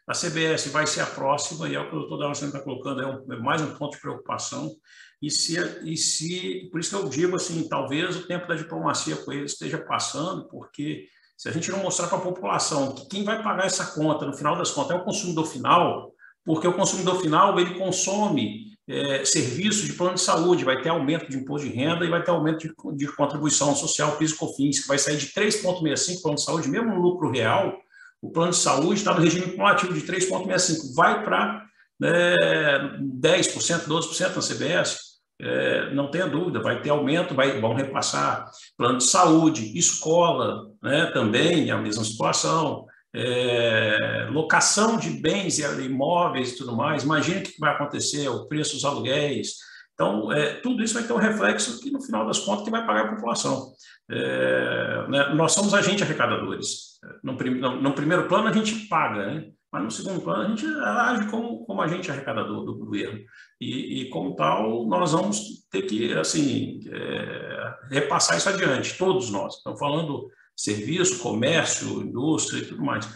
S3: A CBS vai ser a próxima, e é o que o doutor Damasceno está colocando, é mais um ponto de preocupação. Por isso que eu digo assim, talvez o tempo da diplomacia com eles esteja passando, porque se a gente não mostrar para a população que quem vai pagar essa conta, no final das contas, é o consumidor final, porque o consumidor final ele consome serviços de plano de saúde, vai ter aumento de imposto de renda e vai ter aumento de contribuição social, PIS e COFINS, que vai sair de 3,65 plano de saúde, mesmo no lucro real, o plano de saúde está no regime cumulativo de 3,65, vai para 10%, 12% na CBS, não tenha dúvida, vai ter aumento, vão repassar plano de saúde, escola, né, também é a mesma situação, locação de bens e imóveis e tudo mais. Imagina o que vai acontecer, o preço dos aluguéis. Então, tudo isso vai ter um reflexo que, no final das contas, que vai pagar a população. Né, nós somos agentes arrecadadores. No primeiro plano, a gente paga, né? Mas no segundo plano, a gente age como agente arrecadador do governo. E como tal, nós vamos ter que, assim, repassar isso adiante, todos nós. Estamos falando serviço, comércio, indústria e tudo mais.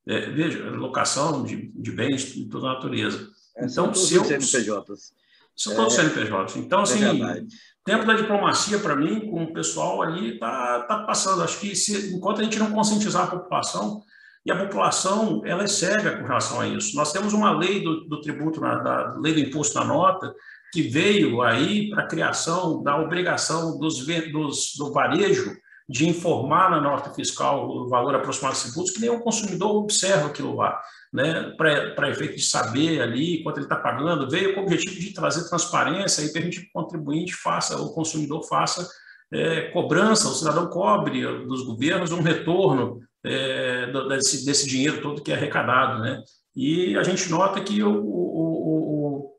S3: Veja, locação de bens de toda a natureza. Então,
S2: são todos CNPJs.
S3: São todos CNPJs. Então, assim, tempo da diplomacia, para mim, com o pessoal ali, está passando. Acho que enquanto a gente não conscientizar a população, e a população, ela é cega com relação a isso. Nós temos uma lei do tributo, da lei do imposto na nota, que veio aí para a criação da obrigação do varejo de informar na nota fiscal o valor aproximado dos tributos, que nem o consumidor observa aquilo lá, né, para efeito de saber ali quanto ele está pagando. Veio com o objetivo de trazer transparência e permitir que o contribuinte faça, o consumidor faça cobrança, o cidadão cobre dos governos um retorno desse dinheiro todo que é arrecadado, né? E a gente nota que o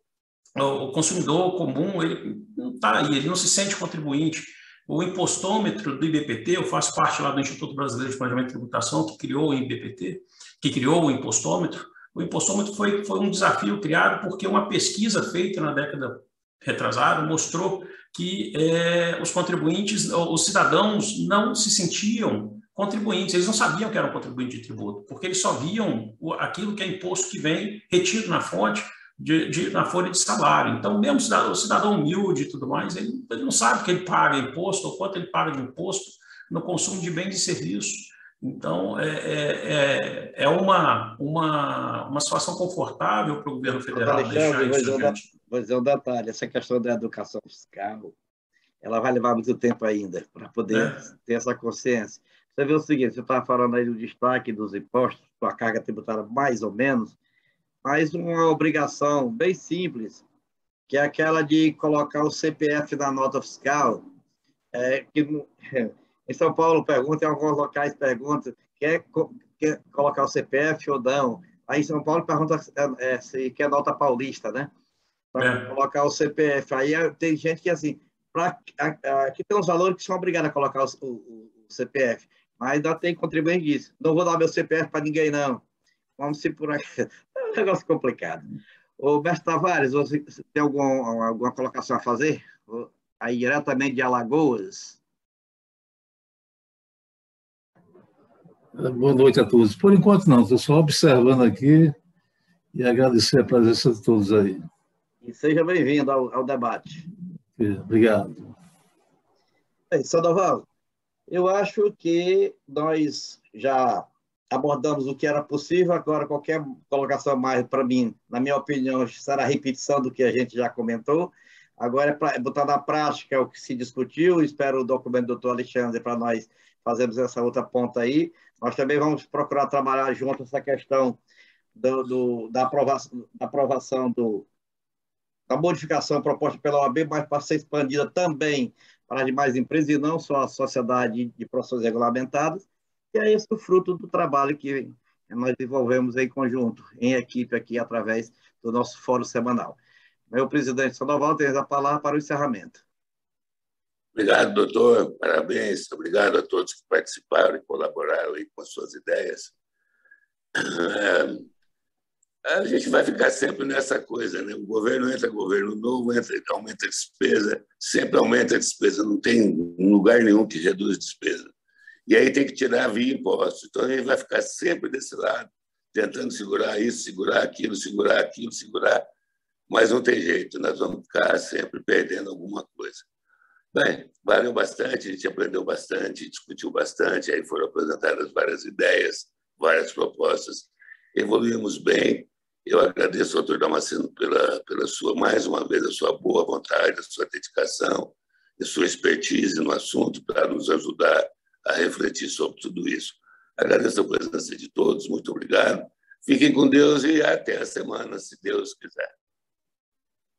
S3: consumidor comum, ele não está aí, ele não se sente contribuinte. O impostômetro do IBPT, eu faço parte lá do Instituto Brasileiro de Planejamento e Tributação, que criou o IBPT, que criou o impostômetro. O impostômetro foi um desafio criado porque uma pesquisa feita na década retrasada mostrou que os contribuintes, os cidadãos não se sentiam contribuintes, eles não sabiam que eram contribuinte de tributo, porque eles só viam aquilo que é imposto que vem retido na fonte, na folha de salário. Então, mesmo o cidadão humilde e tudo mais, ele não sabe que ele paga imposto ou quanto ele paga de imposto no consumo de bens e serviços. Então, é uma situação confortável para o governo federal deixar isso adiante.
S2: Vou dizer um detalhe, essa questão da educação fiscal, ela vai levar muito tempo ainda para poder ter essa consciência. Você vê o seguinte, você estava falando aí do destaque dos impostos, com a carga tributária mais ou menos, mas uma obrigação bem simples, que é aquela de colocar o CPF na nota fiscal, que em São Paulo pergunta, em alguns locais perguntam, quer colocar o CPF ou não? Aí em São Paulo pergunta se quer nota paulista, né? Para colocar o CPF. Aí tem gente que, assim, aqui tem uns valores que são obrigados a colocar o CPF, mas ainda tem contribuinte disso. Não vou dar meu CPF para ninguém, não. Vamos se por aqui. É um negócio complicado. Ô, mestre Tavares, você tem alguma colocação a fazer? Aí, diretamente de Alagoas.
S7: Boa noite a todos. Por enquanto, não. Estou só observando aqui e agradecer a presença de todos aí.
S2: E seja bem-vindo ao debate.
S7: Obrigado.
S2: Sandoval, eu acho que nós já abordamos o que era possível, agora qualquer colocação mais, para mim, na minha opinião, será repetição do que a gente já comentou. Agora é para botar na prática o que se discutiu, espero o documento do doutor Alexandre para nós fazermos essa outra ponta aí. Nós também vamos procurar trabalhar junto essa questão da aprovação da modificação proposta pela OAB, mas para ser expandida também para as demais empresas e não só a sociedade de profissões regulamentadas. E é esse o fruto do trabalho que nós desenvolvemos em conjunto, em equipe aqui, através do nosso fórum semanal. Meu presidente Sandoval, tem a palavra para o encerramento.
S1: Obrigado, doutor. Parabéns. Obrigado a todos que participaram e colaboraram aí com as suas ideias. A gente vai ficar sempre nessa coisa, né? O governo entra, governo novo, aumenta a despesa, sempre aumenta a despesa, não tem lugar nenhum que reduz despesa. E aí tem que tirar via impostos. Então, a gente vai ficar sempre desse lado, tentando segurar isso, segurar aquilo, mas não tem jeito, nós vamos ficar sempre perdendo alguma coisa. Bem, valeu bastante, a gente aprendeu bastante, discutiu bastante, aí foram apresentadas várias ideias, várias propostas, evoluímos bem Eu agradeço ao doutor Damasceno pela sua, mais uma vez, a sua boa vontade, a sua dedicação e sua expertise no assunto para nos ajudar a refletir sobre tudo isso. Agradeço a presença de todos, muito obrigado. Fiquem com Deus e até a semana, se Deus quiser.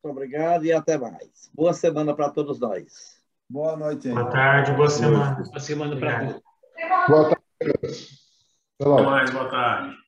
S2: Muito obrigado e até mais. Boa semana para todos nós.
S6: Boa noite.
S8: Boa tarde, boa semana.
S5: Boa semana para todos.
S4: Boa tarde.
S3: Até mais, boa tarde.